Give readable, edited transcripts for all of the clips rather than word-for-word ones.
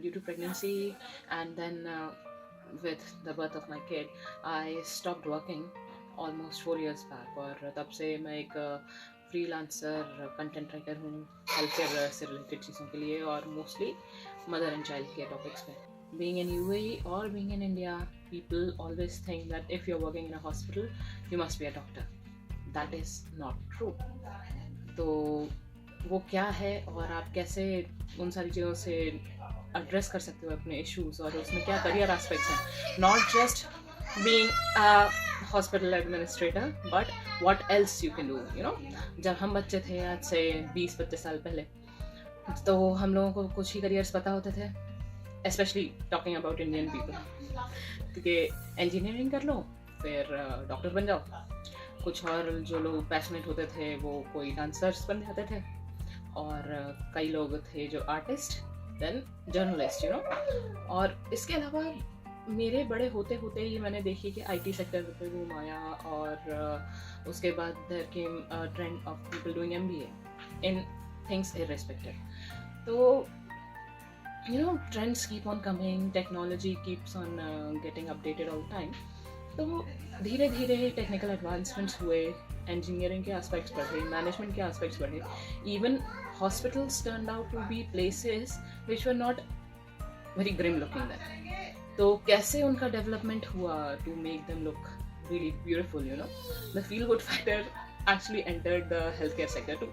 due to pregnancy and then with the birth of my kid, I stopped working almost 4 years back. और तब से मैं एक freelancer content writer हूँ health care से related चीज़ों के लिए और mostly mother and child care topics पे. Being in UAE or being in India, people always think that if you're working in a hospital, you must be a doctor. That is not true. तो वो क्या है और आप कैसे उन सारी चीज़ों से एड्रेस कर सकते हो अपने इश्यूज और उसमें क्या करियर एस्पेक्ट्स हैं. Not just being a hospital administrator but what else you can do. जब हम बच्चे थे आज से 20-25 साल पहले, तो हम लोगों को कुछ ही करियर्स पता होते थे, specially talking about Indian people, कि इंजीनियरिंग कर लो फिर डॉक्टर बन जाओ. कुछ और जो लोग पैशनेट होते थे वो कोई डांसर्स बन जाते थे और कई लोग थे जो आर्टिस्ट, देन जर्नलिस्ट. और इसके अलावा मेरे बड़े होते होते ही मैंने देखी कि आईटी सेक्टर पे घूम आया और उसके बाद there came trend of people doing MBA in things irrespective. तो trends keep on coming, technology keeps on getting updated all the time. तो धीरे धीरे टेक्निकल एडवांसमेंट्स हुए, इंजीनियरिंग के एस्पेक्ट्स बढ़े, मैनेजमेंट के एस्पेक्ट्स बढ़े. Even hospitals turned out to be places which were not very grim looking then. तो कैसे उनका डेवलपमेंट हुआ to make them look really beautiful. The feel good factor actually entered the health care sector too.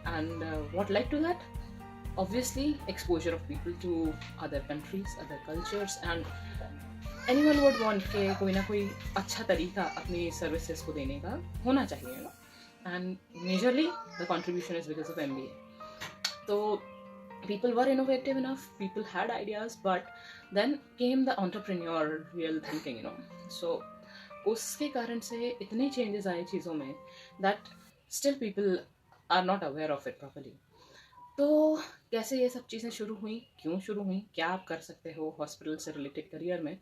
And what led to that? Obviously, exposure of people to other countries, other cultures, and anyone would want कि कोई ना कोई अच्छा तरीका अपनी services को देने का होना चाहिए. And majorly the contribution is because of MBA. तो people were innovative enough, people had ideas, but then came the entrepreneurial thinking. So उसके कारण से इतने changes आए चीज़ों में that still people are not aware of it properly. तो कैसे ये सब चीज़ें शुरू हुई, क्यों शुरू हुई, क्या आप कर सकते हो हॉस्पिटल से रिलेटेड करियर में,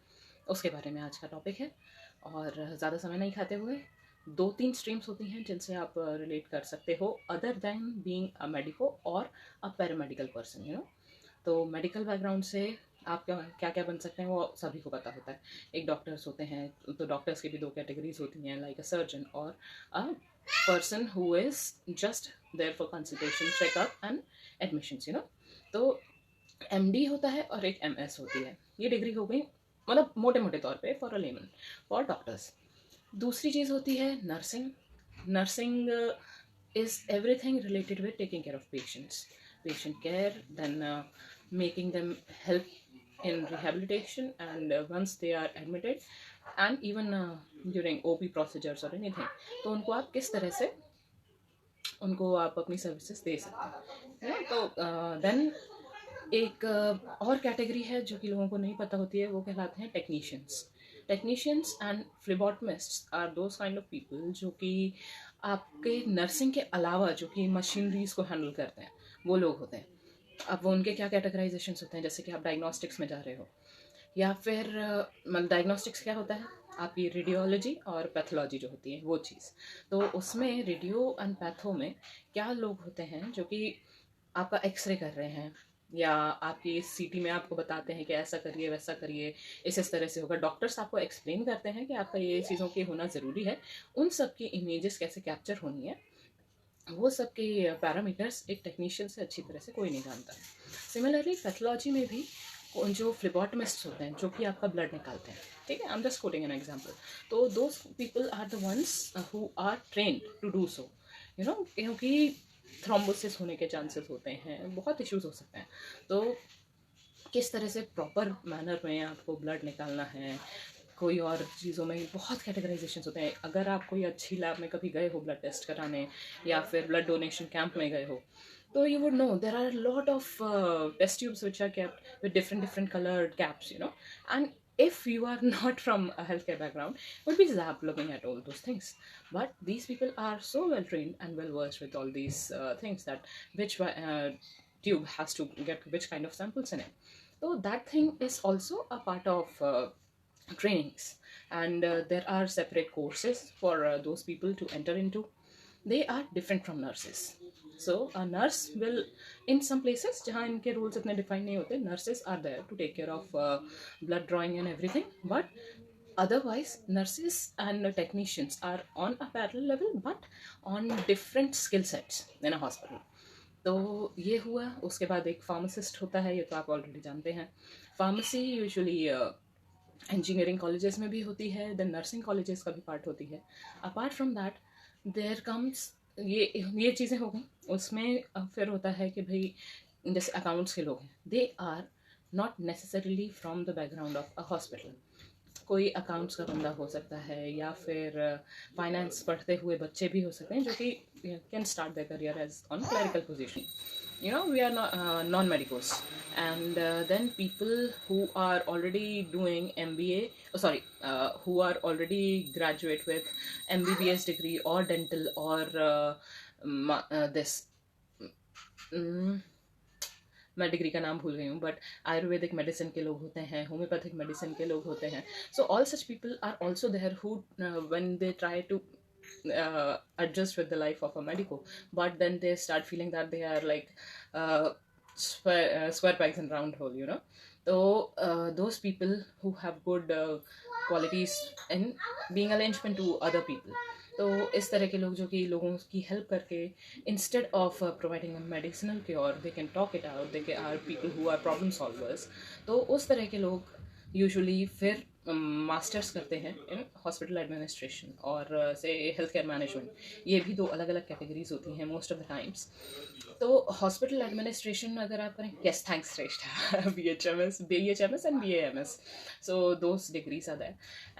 उसके बारे में आज का टॉपिक है. और ज़्यादा समय नहीं खाते हुए 2-3 स्ट्रीम्स होती हैं जिनसे आप रिलेट कर सकते हो other than being a medico और अ पैरामेडिकल पर्सन. तो मेडिकल बैकग्राउंड से आप क्या क्या बन सकते हैं वो सभी को पता होता है. एक डॉक्टर्स होते हैं, तो डॉक्टर्स की भी 2 कैटेगरीज होती हैं, लाइक अ सर्जन और अ person who is just there for consultation, checkup and admissions. तो MD होता है और एक MS होती है. ये डिग्री हो गई मतलब मोटे मोटे तौर पे for a lemon, for doctors. दूसरी चीज़ होती है nursing. Nursing is everything related with taking care of patient care, then making them help in rehabilitation and once they are admitted and even during OP procedures or anything. तो उनको आप किस तरह से उनको आप अपनी सर्विसेज दे सकते हैं. तो देन एक और कैटेगरी है जो कि लोगों को नहीं पता होती है, वो कहलाते हैं technicians and phlebotomists are those kind of people जो कि आपके नर्सिंग के अलावा जो कि मशीनरीज को हैंडल करते हैं, वो लोग होते हैं. अब वो उनके क्या कैटेगराइजेशन होते हैं, जैसे कि आप डायग्नोस्टिक्स में जा रहे हो या फिर मतलब डायग्नोस्टिक्स क्या होता है, आपकी रेडियोलॉजी और पैथोलॉजी जो होती है वो चीज़. तो उसमें रेडियो एंड पैथो में क्या लोग होते हैं जो कि आपका एक्सरे कर रहे हैं या आपकी सीटी में आपको बताते हैं कि ऐसा करिए वैसा करिए, इस तरह से होगा. डॉक्टर्स आपको एक्सप्लेन करते हैं कि आपका ये चीज़ों की होना ज़रूरी है. उन सब की इमेजेस कैसे कैप्चर होनी है, वो सब के पैरामीटर्स एक टेक्नीशियन से अच्छी तरह से कोई नहीं जानता. सिमिलरली पैथोलॉजी में भी जो फ्लेबॉटमिस्ट होते हैं जो कि आपका ब्लड निकालते हैं, ठीक है, I am just quoting an example. तो those people are the ones who are trained to do so. क्योंकि थ्रोम्बोसिस होने के चांसेस होते हैं, बहुत इश्यूज हो सकते हैं. तो किस तरह से प्रॉपर मैनर में आपको ब्लड निकालना है, कोई और चीज़ों में बहुत कैटेगराइजेशन होते हैं. अगर आप कोई अच्छी लैब में कभी गए हो ब्लड टेस्ट कराने या फिर ब्लड डोनेशन कैंप में गए हो, so you would know there are a lot of test tubes which are kept with different colored caps. And if you are not from a healthcare background, would be zapped looking at all those things. But these people are so well trained and well versed with all these things that which tube has to get which kind of samples in it. So that thing is also a part of trainings, and there are separate courses for those people to enter into. They are different from nurses. So a nurse will in some places जहाँ इनके roles इतने define नहीं होते, nurses are there to take care of blood drawing and everything, but otherwise nurses and technicians are on a parallel level but on different skill sets in a hospital. तो ये हुआ. उसके बाद एक pharmacist होता है, ये तो आप ऑलरेडी जानते हैं. फार्मेसी यूजुअली इंजीनियरिंग कॉलेजेस में भी होती है, देन नर्सिंग कॉलेजेस का भी पार्ट होती है. Apart from that there comes ये चीज़ें हो गई. उसमें फिर होता है कि भाई जैसे अकाउंट्स के लोग हैं, they are not necessarily from the background of a hospital. कोई अकाउंट्स का बंदा हो सकता है या फिर फाइनेंस पढ़ते हुए बच्चे भी हो सकते हैं जो कि can start their career as on clerical position. You know, we are not non-medicos, and then people who are already doing MBA, who are already graduate with MBBS degree or dental or this मैं degree का नाम भूल गई हूँ, but Ayurvedic medicine के लोग होते हैं, होम्योपैथिक मेडिसिन के लोग होते हैं. So all such people are also there who when they try to adjust with the life of a medico, but then they start feeling that they are like square pegs in round hole, you know. So those people who have good qualities in being a linchpin to other people, तो इस तरह के लोग जो कि लोगों की help करके instead of providing medicinal cure they can talk it out, they are people who are problem solvers. तो उस तरह के लोग यूजुअली फिर मास्टर्स करते हैं इन हॉस्पिटल एडमिनिस्ट्रेशन और से हेल्थ केयर मैनेजमेंट. ये भी दो अलग अलग कैटेगरीज होती हैं मोस्ट ऑफ द टाइम्स. तो हॉस्पिटल एडमिनिस्ट्रेशन अगर आप करें, यस थैंक्स श्रेष्ठ, BHMS and BAMS, so those degrees are there,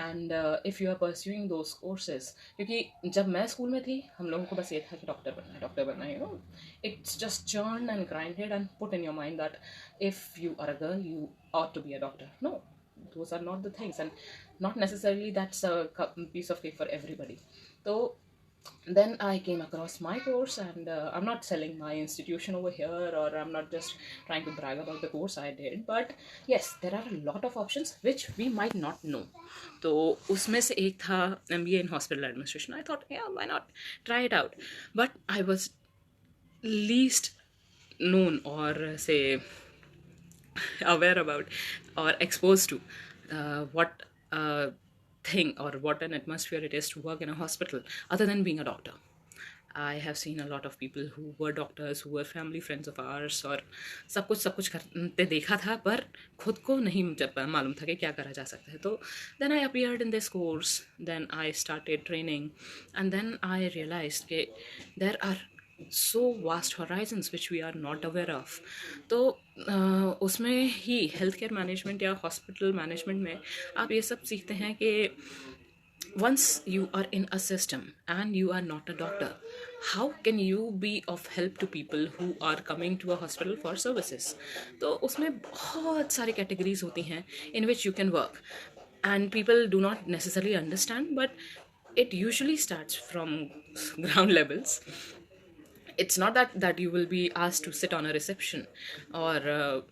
and if you are pursuing those courses, क्योंकि जब मैं स्कूल में थी हम लोगों को बस ये था कि डॉक्टर बनना है, you know, it's just churned and grinded and put in your mind that if you are a girl you ought to be a doctor. No, those are not the things, and not necessarily that's a piece of cake for everybody. So then I came across my course, and I'm not selling my institution over here, or I'm not just trying to brag about the course I did, but yes, there are a lot of options which we might not know. तो उसमें से एक था MBA in hospital administration. I thought, yeah, why not try it out, but I was least known or say aware about or exposed to what thing or what an atmosphere it is to work in a hospital other than being a doctor. I have seen a lot of people who were doctors, who were family friends of ours, और सब कुछ करते देखा था, पर खुद को नहीं जब मालूम था कि क्या करा जा सकता है. तो then I appeared in this course, then I started training, and then I realized कि there are so vast horizons which we are not aware of. तो उसमें ही हेल्थ केयर मैनेजमेंट या हॉस्पिटल मैनेजमेंट में आप ये सब सीखते हैं कि once you are in a system and you are not a doctor, how can you be of help to people who are coming to a hospital for services? तो उसमें बहुत सारी कैटेगरीज होती हैं in which you can work, and people do not necessarily understand, but it usually starts from ground levels. It's not that you will be asked to sit on a reception or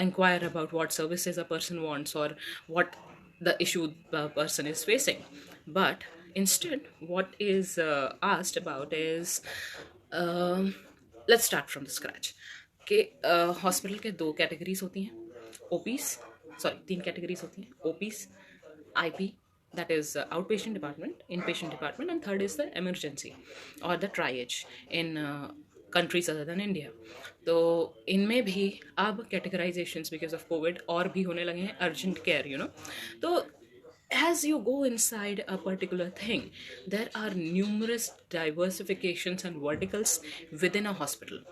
inquire about what services a person wants or what the issue the person is facing, but instead what is asked about is let's start from the scratch. कि hospital के दो categories होती हैं, तीन categories होती हैं, OPs, IP, that is outpatient department, inpatient department, and third is the emergency or the triage in countries other than India. तो इनमें भी अब categorizations because of COVID और भी होने लगे हैं, urgent care, you know. तो as you go inside a particular thing, there are numerous diversifications and verticals within a hospital.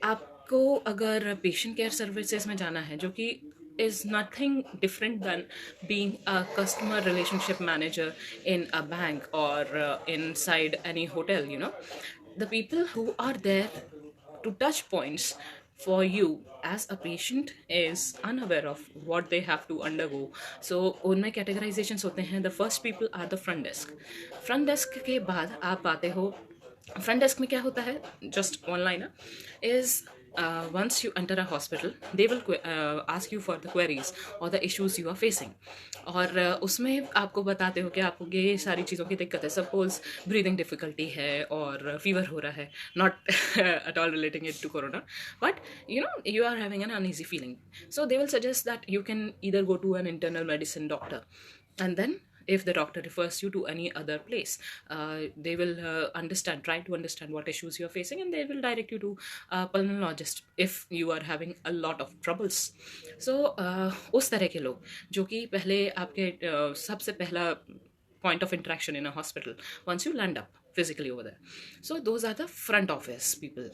आपको अगर patient care services में जाना है, जो कि is nothing different than being a customer relationship manager in a bank or inside any hotel, you know. The people who are there to touch points for you as a patient is unaware of what they have to undergo. So उनमें categorizations होते हैं. The first people are the front desk. Front desk के बाद आप आते हो, front desk में क्या होता है, just one liner is once you enter a hospital, they will ask you for the queries or the issues you are facing. और उसमें आपको बताते हो कि आपको ये सारी चीज़ों की दिक्कत है. सपोज ब्रीदिंग डिफिकल्टी है और फीवर हो रहा है, not at all relating it to corona, but you are having an uneasy feeling. So they will suggest that you can either go to an internal medicine doctor, and then if the doctor refers you to any other place, they will try to understand what issues you're facing, and they will direct you to a pulmonologist if you are having a lot of troubles. So उस तरह के लोग जो कि पहले आपके सबसे पहला point of interaction in a hospital once you land up physically over there. So those are the front office people.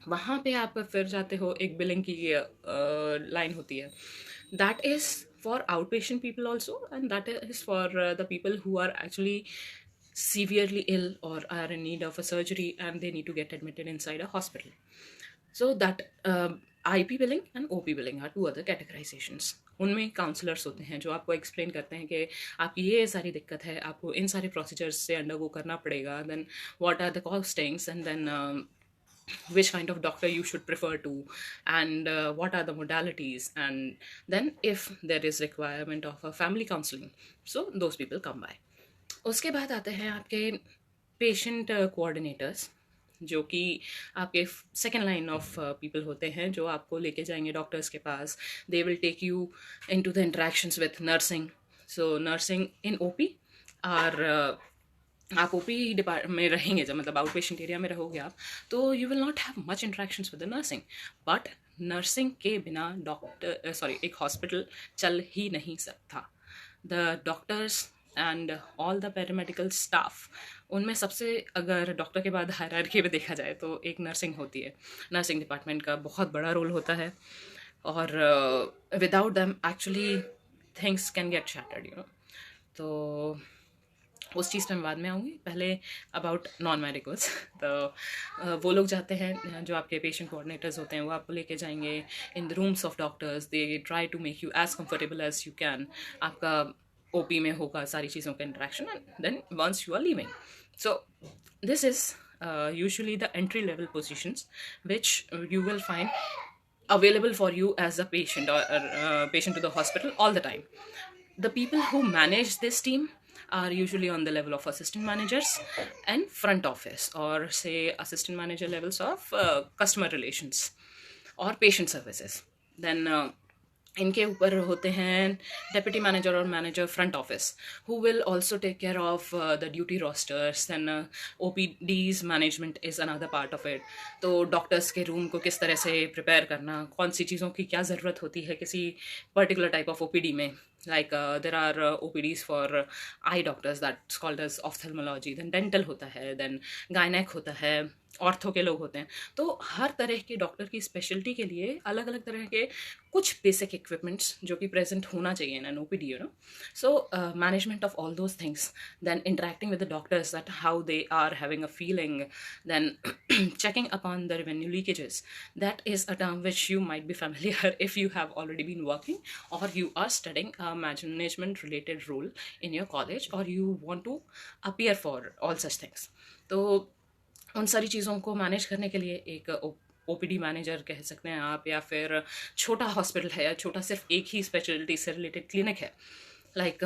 वहाँ पे आप फिर जाते हो, एक बिलिंग की लाइन होती है. That is for outpatient people also, and that is for the people who are actually severely ill or are in need of a surgery and they need to get admitted inside a hospital. So that IP billing and OP billing are two other categorizations. उनमें counsellors होते हैं जो आपको explain करते हैं कि आपकी ये सारी दिक्कत है, आपको इन सारे प्रोसीजर्स से अंडरगो करना पड़ेगा, then what are the costings, and then which kind of doctor you should prefer to, and what are the modalities, and then if there is requirement of a family counseling, so those people come by. उसके बाद आते हैं आपके patient coordinators, जो कि आपके second line of people होते हैं जो आपको लेके जाएंगे डॉक्टर्स के पास. They will take you into the interactions with nursing. So nursing in OP or आप ओपी डिपार्टमेंट में रहेंगे, जब मतलब आउट पेशेंट एरिया में रहोगे आप, तो you will not have much interactions with the nursing. But nursing के बिना एक हॉस्पिटल चल ही नहीं सकता. The doctors and all the paramedical staff, उनमें सबसे अगर डॉक्टर के बाद हायरार्की में देखा जाए तो एक नर्सिंग होती है. नर्सिंग डिपार्टमेंट का बहुत बड़ा रोल होता है, और without them actually things can get shattered, तो उस चीज़ पे मैं बाद में आऊँगी. पहले अबाउट नॉन मेडिकल्स. तो वो लोग जाते हैं, जो आपके पेशेंट कोऑर्डिनेटर्स होते हैं, वो आपको लेके जाएंगे in the rooms of doctors. They try to make you as comfortable as you can. आपका ओपी में होगा सारी चीज़ों का interaction, and then once you are leaving. So this is usually the entry level positions which you will find available for you as a patient or patient to the hospital all the time. The people who manage this team are usually on the level of assistant managers and front office, or say assistant manager levels of customer relations or patient services. Then इनके ऊपर होते हैं deputy manager और manager front office, who will also take care of the duty rosters. Then OPDs management is another part of it. तो doctors के room को किस तरह से प्रिपेयर करना, कौन सी चीज़ों की क्या ज़रूरत होती है किसी पर्टिकुलर टाइप ऑफ OPD में. like there are OPDs for eye doctors, that's called as ophthalmology. then dental होता है, then gynec होता है, ऑर्थो के लोग होते हैं. तो हर तरह के डॉक्टर की स्पेशलिटी के लिए अलग अलग तरह के कुछ बेसिक इक्विपमेंट्स जो कि प्रेजेंट होना चाहिए in an OPD, so management of all those things, then interacting with the doctors, that how they are having a feeling, then checking upon the revenue leakages. That is a term which you might be familiar if you have already been working or you are studying a management related role in your college, or you want to appear for all such things. तो उन सारी चीज़ों को manage करने के लिए एक OPD manager कह सकते हैं आप, या फिर छोटा हॉस्पिटल है या छोटा सिर्फ एक ही स्पेशलिटी से रिलेटेड क्लिनिक है, लाइक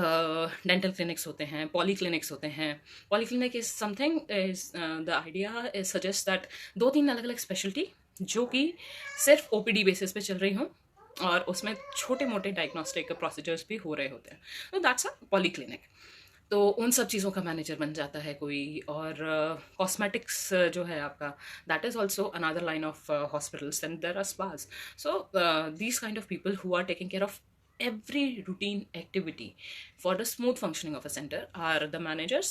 डेंटल क्लिनिक्स होते हैं, पॉली क्लिनिक्स होते हैं. Poly clinic is something, is the idea is suggest that 2-3 अलग अलग स्पेशलिटी जो कि सिर्फ OPD बेसिस पे चल रही हों, और उसमें छोटे मोटे डायग्नोस्टिक प्रोसीजर्स भी हो रहे होते हैं. तो दैट्स अ पॉली क्लिनिक. तो उन सब चीज़ों का मैनेजर बन जाता है कोई. और कॉस्मेटिक्स जो है आपका, that is also another line of hospitals. And there are spas. So these kind of people who are taking care of every routine activity for the smooth functioning of a center are the managers,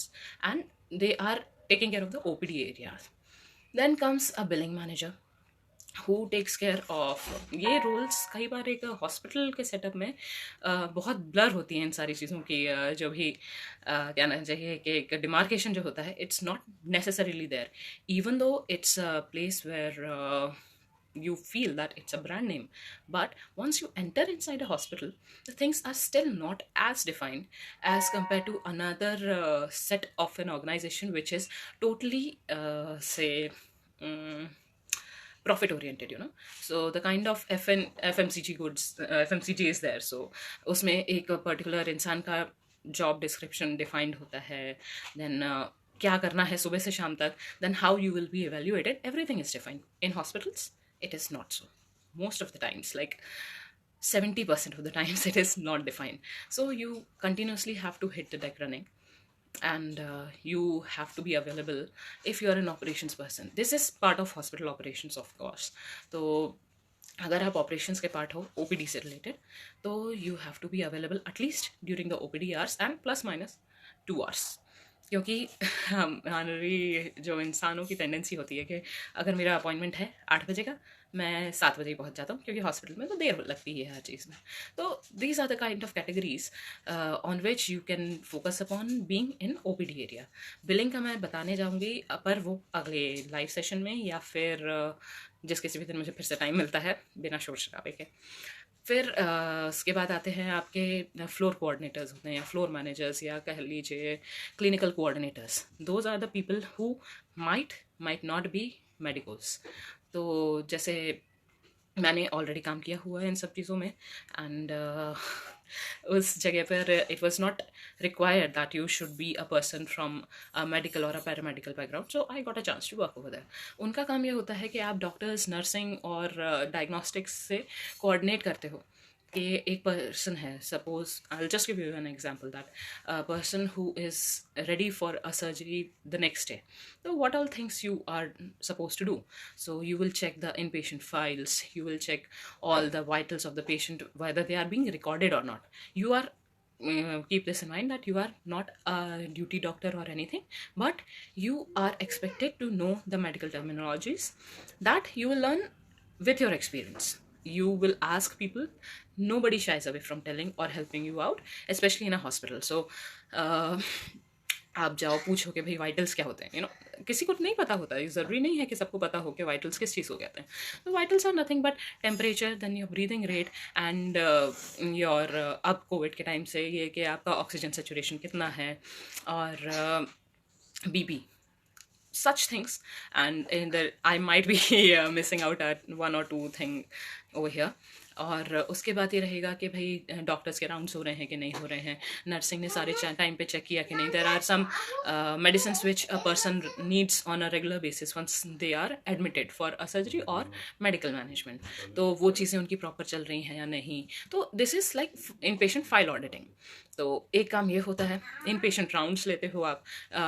and they are taking care of the OPD areas. Then comes a billing manager who takes care of, ये roles कई बार एक hospital के setup में बहुत blur होती हैं इन सारी चीज़ों की. जो भी कहना चाहिए कि एक डिमार्केशन जो होता है, it's not necessarily there, even though it's a place where you feel that it's a brand name. But once you enter inside a hospital, the things are still not as defined as compared to another set of an organization which is totally say profit oriented, you know. So the kind of FMCG goods, FMCG is there. So उसमें एक particular इंसान का job description defined होता है, then क्या करना है सुबह से शाम तक, then how you will be evaluated, everything is defined. In hospitals it is not so. Most of the times, like 70% of the times, it is not defined. So you continuously have to hit the deck running, and you have to be available if you are an operations person. This is part of hospital operations, of course. तो अगर आप operations के part हो OPD से related, तो you have to be available at least during the OPD hours and plus minus 2 hours. क्योंकि हमारी जो इंसानों की टेंडेंसी होती है कि अगर मेरा अपॉइंटमेंट है 8 बजे का, मैं 7 बजे ही पहुंच जाता हूँ, क्योंकि हॉस्पिटल में तो देर लगती है हर चीज़ में. तो these are the kind of categories on which you can focus upon being in OPD area. Billing का मैं बताने जाऊँगी, पर वो अगले लाइव सेशन में, या फिर जिस किसी भी दिन मुझे फिर से टाइम मिलता है बिना शोर शराबे के. फिर उसके बाद आते हैं आपके फ्लोर कोऑर्डिनेटर्स होते हैं, या फ्लोर मैनेजर्स, या कह लीजिए clinical coordinators. Those are the people who might not be medicals. तो जैसे मैंने ऑलरेडी काम किया हुआ है इन सब चीज़ों में, एंड उस जगह पर it was not required that you should be a person from a medical और a paramedical background. So I got a chance to work over there. उनका काम ये होता है कि आप डॉक्टर्स, नर्सिंग और डायग्नोस्टिक्स से कोऑर्डिनेट करते हो कि एक पर्सन है, suppose I will just give you an example, that a person who is ready for a surgery the next day. So what all things you are supposed to do? So you will check the inpatient files, you will check all the vitals of the patient, whether they are being recorded or not. You are keep this in mind that you are not a duty doctor or anything, but you are expected to know the medical terminologies that you will learn with your experience. You will ask people. Nobody shies away from telling or helping you out, especially in a hospital. So आप जाओ, पूछो कि भाई vitals क्या होते हैं. You know, किसी को नहीं पता होता है. ज़रूरी नहीं है कि सबको पता हो कि वाइटल्स किस चीज़ को कहते हैं. तो vitals are nothing but temperature, then your breathing rate, and your अब कोविड के टाइम से ये कि आपका ऑक्सीजन सेचुरेशन कितना है, और BP, such things. And in the I might be missing out at one or two thing over here. और उसके बाद ये रहेगा कि भाई डॉक्टर्स के राउंड्स हो रहे हैं कि नहीं हो रहे हैं, नर्सिंग ने सारे टाइम पे चेक किया कि नहीं. There are some medicine which a person needs on a regular basis once they are admitted for a surgery और मेडिकल मैनेजमेंट. तो वो चीज़ें उनकी प्रॉपर चल रही हैं या नहीं. तो this is like in patient file auditing. तो एक काम ये होता है, इन पेशेंट राउंड्स लेते हो आप,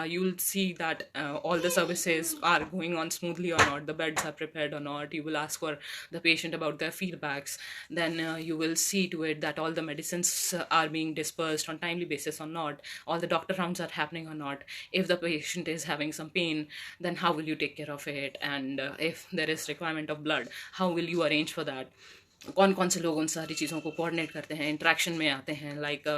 you will see that all the services are going on smoothly और not, the beds are prepared और not. You will ask for the patient about their feedbacks. Then you will see to it that all the medicines are being dispersed on timely basis or not, all the doctor rounds are happening or not. If the patient is having some pain, then how will you take care of it, and if there is requirement of blood, how will you arrange for that. कौन कौन से लोग उन सारी चीज़ों को coordinate करते हैं, इंट्रैक्शन में आते हैं. Like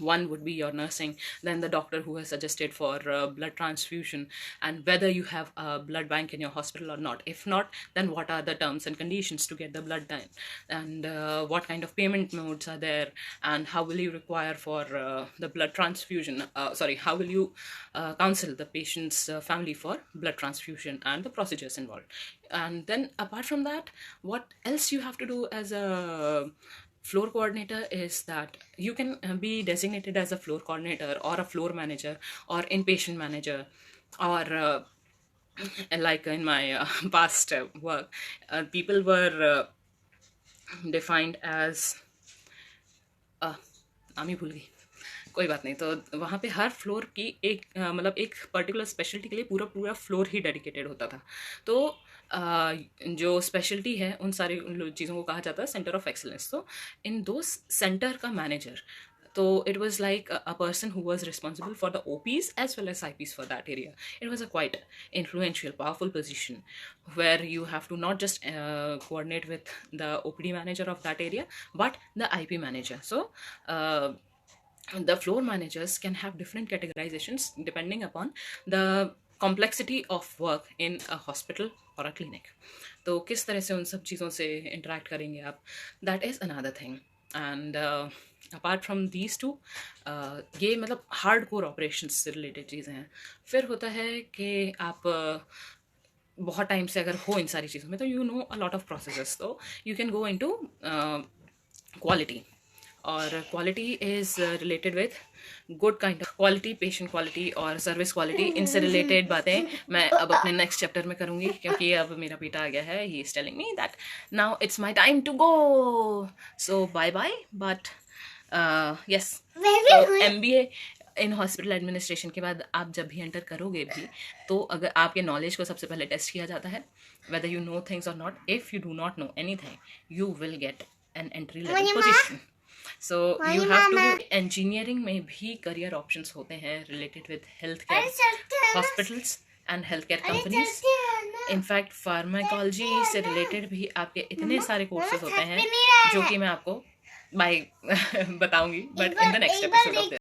one would be your nursing, then the doctor who has suggested for blood transfusion, and whether you have a blood bank in your hospital or not. If not, then what are the terms and conditions to get the blood done, and what kind of payment modes are there, and how will you require for the blood transfusion, how will you counsel the patient's family for blood transfusion and the procedures involved. And then apart from that, what else you have to do as a floor coordinator is that you can be designated as a floor coordinator or a floor manager or inpatient manager, or like in my past work, people were defined as नाम ही भूल गई, कोई बात नहीं. तो वहाँ पे हर floor की एक मतलब एक पर्टिकुलर स्पेशलिटी के लिए पूरा पूरा फ्लोर ही डेडिकेटेड होता था. तो जो स्पेशलिटी है उन सारी चीज़ों को कहा जाता है सेंटर ऑफ एक्सलेंस. तो इन दो सेंटर का मैनेजर, तो it was like a person who was responsible for the OPs as well as IPs for that area. It was a quite influential, powerful position where you have to not just coordinate with the OPD manager of that area, but the IP manager. So the floor managers can have different categorizations depending upon the complexity of work in a hospital or a clinic. तो किस तरह से उन सब चीज़ों से interact करेंगे आप, that is another thing. And apart from these two, ये मतलब हार्ड कोर ऑपरेशन से रिलेटेड चीज़ें हैं. फिर होता है कि आप बहुत टाइम से अगर हो इन सारी चीज़ों में, तो you know a lot of processes, तो you can go into quality. और quality is related with good kind of quality, patient quality और सर्विस क्वालिटी। इनसे रिलेटेड बातें मैं अब अपने नेक्स्ट चैप्टर में करूँगी, क्योंकि अब मेरा बेटा आ गया है, he is telling me that now it's my time to go, so bye bye. But yes, MBA in hospital administration के बाद आप जब भी एंटर करोगे भी, तो अगर आपके नॉलेज को सबसे पहले टेस्ट किया जाता है, वेदर यू नो थिंग्स और not. If you do not know anything, you will get an entry level position. So you have to, engineering में भी करियर ऑप्शंस होते हैं related with health care hospitals and health care companies. In fact pharmacology से related भी आपके इतने सारे courses होते हैं, जो कि मैं आपको बाय बताऊंगी, but in the next episode of